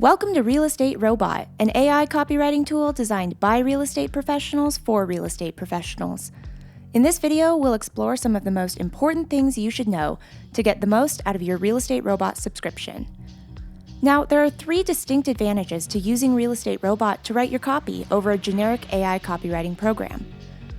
Welcome to Real Estate Robot, an AI copywriting tool designed by real estate professionals for real estate professionals. In this video, we'll explore some of the most important things you should know to get the most out of your Real Estate Robot subscription. Now, there are 3 distinct advantages to using Real Estate Robot to write your copy over a generic AI copywriting program.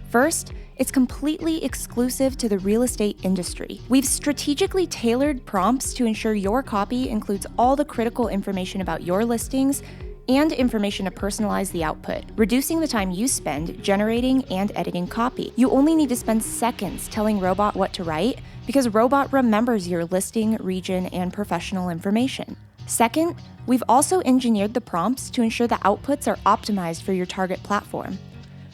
First, it's completely exclusive to the real estate industry. We've strategically tailored prompts to ensure your copy includes all the critical information about your listings and information to personalize the output, reducing the time you spend generating and editing copy. You only need to spend seconds telling Robot what to write because Robot remembers your listing, region, and professional information. Second, we've also engineered the prompts to ensure the outputs are optimized for your target platform.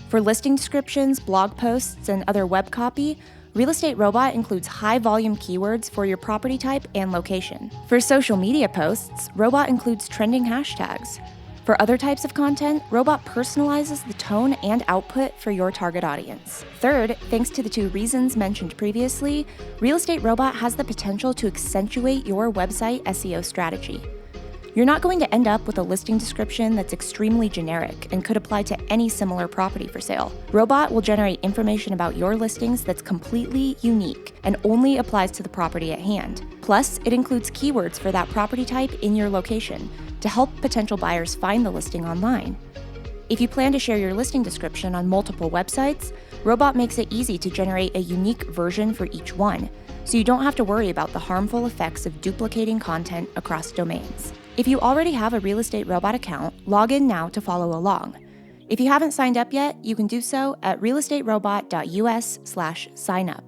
For listing descriptions, blog posts, and other web copy, Real Estate Robot includes high-volume keywords for your property type and location. For social media posts, Robot includes trending hashtags. For other types of content, Robot personalizes the tone and output for your target audience. Third, thanks to the 2 reasons mentioned previously, Real Estate Robot has the potential to accentuate your website SEO strategy. You're not going to end up with a listing description that's extremely generic and could apply to any similar property for sale. Robot will generate information about your listings that's completely unique and only applies to the property at hand. Plus, it includes keywords for that property type in your location to help potential buyers find the listing online. If you plan to share your listing description on multiple websites, Robot makes it easy to generate a unique version for each one, so you don't have to worry about the harmful effects of duplicating content across domains. If you already have a Real Estate Robot account, log in now to follow along. If you haven't signed up yet, you can do so at realestaterobot.us/signup.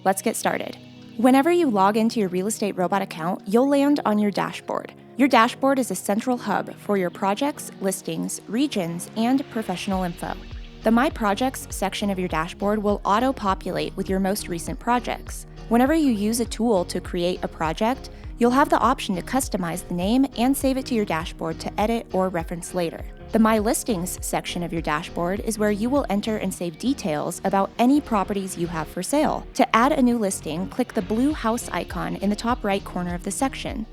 Let's get started. Whenever you log into your Real Estate Robot account, you'll land on your dashboard. Your dashboard is a central hub for your projects, listings, regions, and professional info. The My Projects section of your dashboard will auto-populate with your most recent projects. Whenever you use a tool to create a project, you'll have the option to customize the name and save it to your dashboard to edit or reference later. The My Listings section of your dashboard is where you will enter and save details about any properties you have for sale. To add a new listing, click the blue house icon in the top right corner of the section.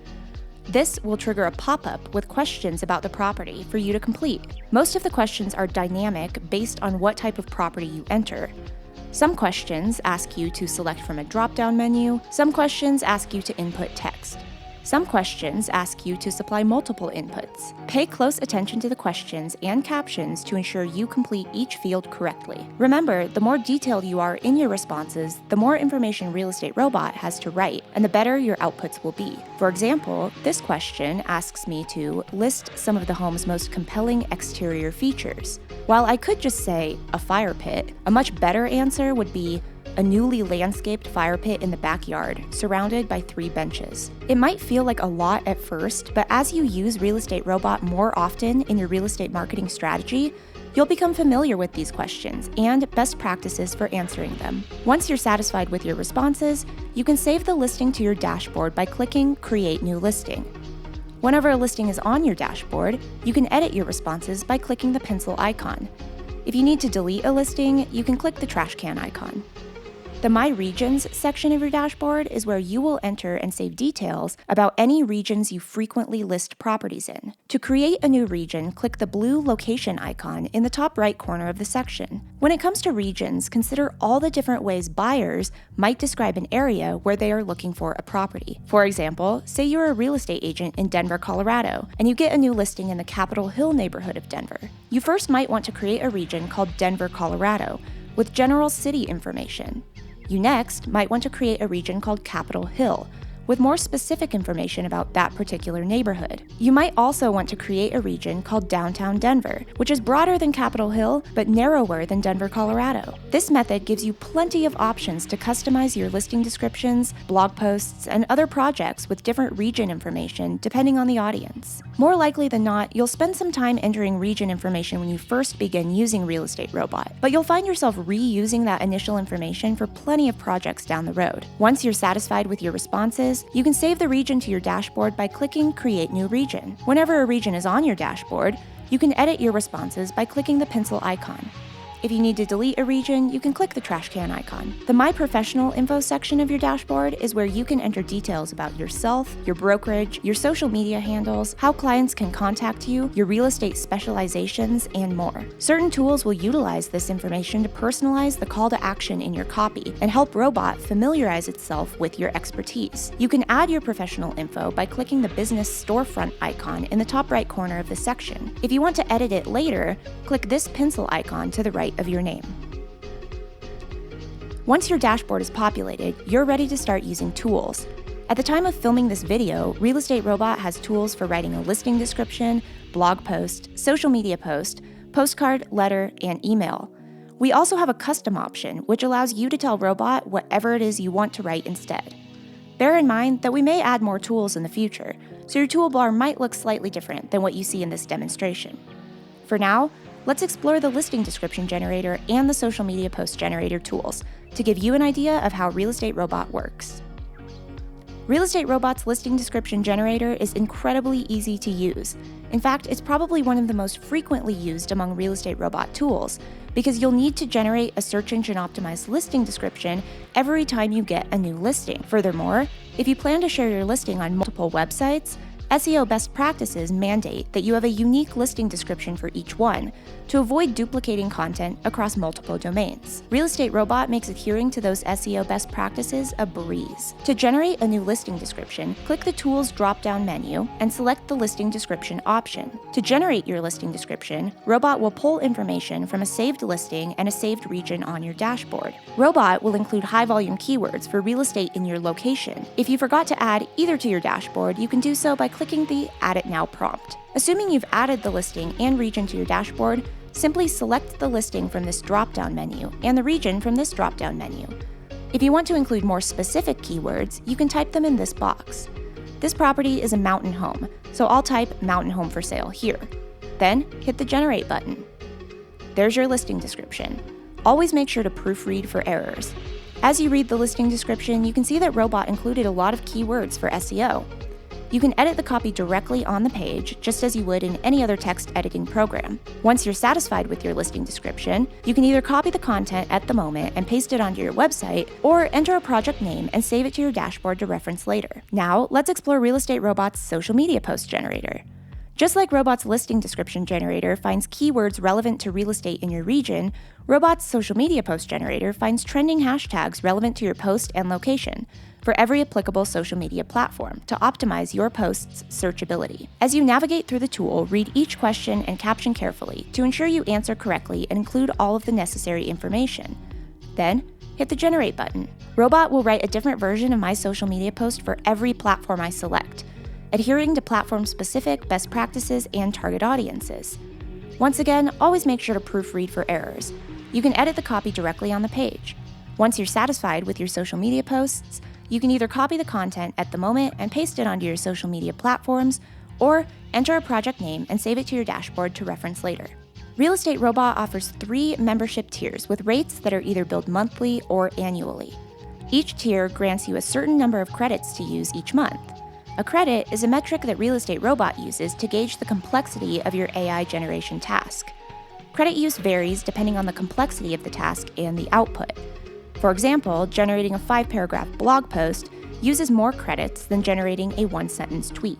This will trigger a pop-up with questions about the property for you to complete. Most of the questions are dynamic based on what type of property you enter. Some questions ask you to select from a drop-down menu. Some questions ask you to input text. Some questions ask you to supply multiple inputs. Pay close attention to the questions and captions to ensure you complete each field correctly. Remember, the more detailed you are in your responses, the more information Real Estate Robot has to write, and the better your outputs will be. For example, this question asks me to list some of the home's most compelling exterior features. While I could just say a fire pit, a much better answer would be a newly landscaped fire pit in the backyard, surrounded by 3 benches. It might feel like a lot at first, but as you use Real Estate Robot more often in your real estate marketing strategy, you'll become familiar with these questions and best practices for answering them. Once you're satisfied with your responses, you can save the listing to your dashboard by clicking Create New Listing. Whenever a listing is on your dashboard, you can edit your responses by clicking the pencil icon. If you need to delete a listing, you can click the trash can icon. The My Regions section of your dashboard is where you will enter and save details about any regions you frequently list properties in. To create a new region, click the blue location icon in the top right corner of the section. When it comes to regions, consider all the different ways buyers might describe an area where they are looking for a property. For example, say you're a real estate agent in Denver, Colorado, and you get a new listing in the Capitol Hill neighborhood of Denver. You first might want to create a region called Denver, Colorado, with general city information. You next might want to create a region called Capitol Hill, with more specific information about that particular neighborhood. You might also want to create a region called Downtown Denver, which is broader than Capitol Hill, but narrower than Denver, Colorado. This method gives you plenty of options to customize your listing descriptions, blog posts, and other projects with different region information depending on the audience. More likely than not, you'll spend some time entering region information when you first begin using Real Estate Robot, but you'll find yourself reusing that initial information for plenty of projects down the road. Once you're satisfied with your responses, you can save the region to your dashboard by clicking Create New Region. Whenever a region is on your dashboard, you can edit your responses by clicking the pencil icon. If you need to delete a region, you can click the trash can icon. The My Professional Info section of your dashboard is where you can enter details about yourself, your brokerage, your social media handles, how clients can contact you, your real estate specializations, and more. Certain tools will utilize this information to personalize the call to action in your copy and help Robot familiarize itself with your expertise. You can add your professional info by clicking the business storefront icon in the top right corner of the section. If you want to edit it later, click this pencil icon to the right of your name. Once your dashboard is populated, you're ready to start using tools. At the time of filming this video, Real Estate Robot has tools for writing a listing description, blog post, social media post, postcard, letter, and email. We also have a custom option, which allows you to tell Robot whatever it is you want to write instead. Bear in mind that we may add more tools in the future, so your toolbar might look slightly different than what you see in this demonstration. For now, let's explore the listing description generator and the social media post generator tools to give you an idea of how Real Estate Robot works. Real Estate Robot's listing description generator is incredibly easy to use. In fact, it's probably one of the most frequently used among Real Estate Robot tools because you'll need to generate a search engine optimized listing description every time you get a new listing. Furthermore, if you plan to share your listing on multiple websites, SEO best practices mandate that you have a unique listing description for each one to avoid duplicating content across multiple domains. Real Estate Robot makes adhering to those SEO best practices a breeze. To generate a new listing description, click the Tools drop-down menu and select the Listing Description option. To generate your listing description, Robot will pull information from a saved listing and a saved region on your dashboard. Robot will include high-volume keywords for real estate in your location. If you forgot to add either to your dashboard, you can do so by clicking the Add It Now prompt. Assuming you've added the listing and region to your dashboard, simply select the listing from this drop-down menu and the region from this drop-down menu. If you want to include more specific keywords, you can type them in this box. This property is a mountain home, so I'll type mountain home for sale here. Then hit the Generate button. There's your listing description. Always make sure to proofread for errors. As you read the listing description, you can see that Robot included a lot of keywords for SEO. You can edit the copy directly on the page, just as you would in any other text editing program. Once you're satisfied with your listing description, you can either copy the content at the moment and paste it onto your website, or enter a project name and save it to your dashboard to reference later. Now, let's explore Real Estate Robot's social media post generator. Just like Robot's listing description generator finds keywords relevant to real estate in your region, Robot's social media post generator finds trending hashtags relevant to your post and location for every applicable social media platform to optimize your post's searchability. As you navigate through the tool, read each question and caption carefully to ensure you answer correctly and include all of the necessary information. Then, hit the Generate button. Robot will write a different version of my social media post for every platform I select, adhering to platform-specific best practices and target audiences. Once again, always make sure to proofread for errors. You can edit the copy directly on the page. Once you're satisfied with your social media posts, you can either copy the content at the moment and paste it onto your social media platforms, or enter a project name and save it to your dashboard to reference later. Real Estate Robot offers 3 membership tiers with rates that are either billed monthly or annually. Each tier grants you a certain number of credits to use each month. A credit is a metric that Real Estate Robot uses to gauge the complexity of your AI generation task. Credit use varies depending on the complexity of the task and the output. For example, generating a 5-paragraph blog post uses more credits than generating a 1-sentence tweet.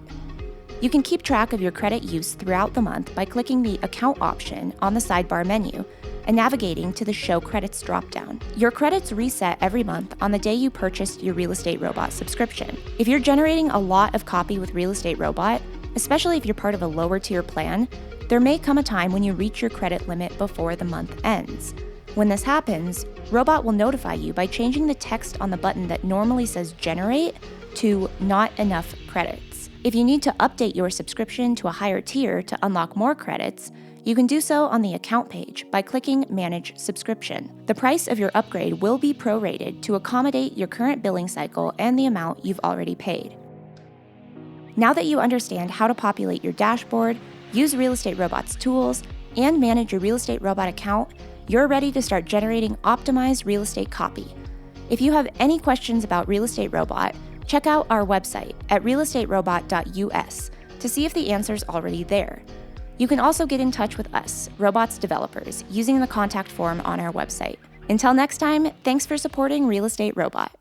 You can keep track of your credit use throughout the month by clicking the Account option on the sidebar menu and navigating to the Show Credits dropdown. Your credits reset every month on the day you purchased your Real Estate Robot subscription. If you're generating a lot of copy with Real Estate Robot, especially if you're part of a lower tier plan, there may come a time when you reach your credit limit before the month ends. When this happens, Robot will notify you by changing the text on the button that normally says Generate to Not Enough Credits. If you need to update your subscription to a higher tier to unlock more credits, you can do so on the Account page by clicking Manage Subscription. The price of your upgrade will be prorated to accommodate your current billing cycle and the amount you've already paid. Now that you understand how to populate your dashboard, use Real Estate Robot's tools, and manage your Real Estate Robot account, you're ready to start generating optimized real estate copy. If you have any questions about Real Estate Robot, check out our website at realestaterobot.us to see if the answer's already there. You can also get in touch with us, robots developers, using the contact form on our website. Until next time, thanks for supporting Real Estate Robot.